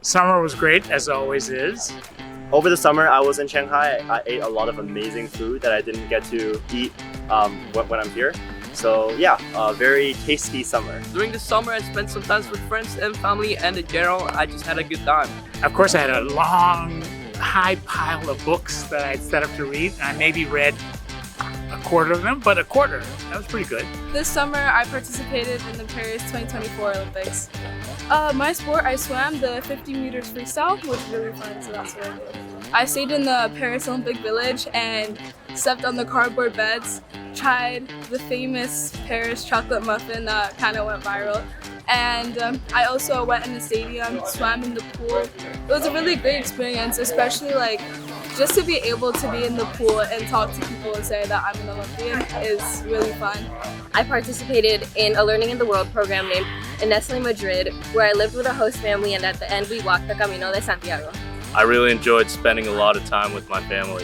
Summer was great, as always is. Over the summer, I was in Shanghai. I ate a lot of amazing food that I didn't get to eat when I'm here. So yeah, a very tasty summer. During the summer, I spent some time with friends and family, and in general, I just had a good time. Of course, I had a long, high pile of books that I'd set up to read. I maybe read a quarter of them, but a quarter. That was pretty good. This summer, I participated in the Paris 2024 Olympics. My sport, I swam the 50 meters freestyle, which was really fun, so that's what I did. I stayed in the Paris Olympic Village and slept on the cardboard beds, tried the famous Paris chocolate muffin that kind of went viral, and I also went in the stadium, swam in the pool. It was a really great experience, especially just to be able to be in the pool and talk to people and say that I'm an Olympian is really fun. I participated in a Learning in the World program named Nestle Madrid, where I lived with a host family, and at the end we walked the Camino de Santiago. I really enjoyed spending a lot of time with my family.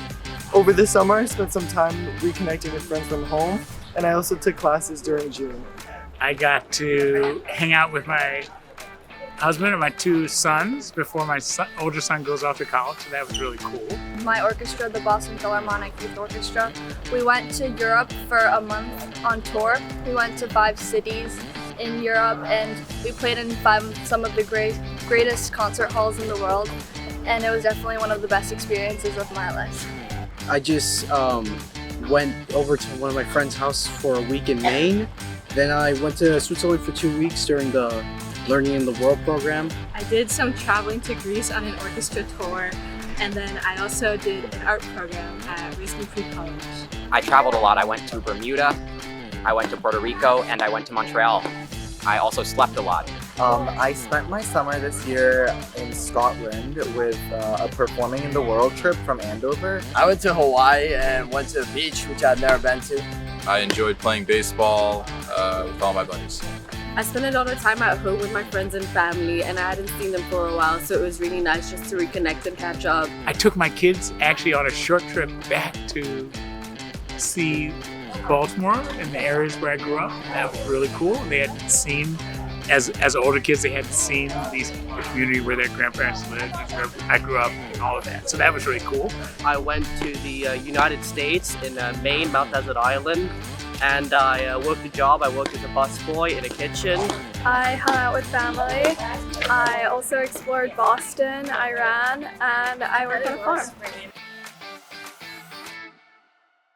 Over the summer, I spent some time reconnecting with friends from home, and I also took classes during June. I got to hang out with my husband and my two sons before my older son goes off to college, so that was really cool. My orchestra, the Boston Philharmonic Youth Orchestra, we went to Europe for a month on tour. We went to 5 cities in Europe, and we played in some of the greatest concert halls in the world, and it was definitely one of the best experiences of my life. I just went over to one of my friend's house for a week in Maine. Then I went to Switzerland for 2 weeks during the Learning in the World program. I did some traveling to Greece on an orchestra tour, and then I also did an art program at Risky Free College. I traveled a lot. I went to Bermuda, I went to Puerto Rico, and I went to Montreal. I also slept a lot. I spent my summer this year in Scotland with a Performing in the World trip from Andover. I went to Hawaii and went to a beach, which I'd never been to. I enjoyed playing baseball with all my buddies. I spent a lot of time at home with my friends and family, and I hadn't seen them for a while, so it was really nice just to reconnect and catch up. I took my kids actually on a short trip back to see Baltimore and the areas where I grew up. That was really cool. They hadn't seen, as older kids, they hadn't seen the community where their grandparents lived, where I grew up, and all of that. So that was really cool. I went to the United States in Maine, Mount Desert Island, and I worked a job. I worked as a busboy in a kitchen. I hung out with family. I also explored Boston, Iran, and I worked on a farm.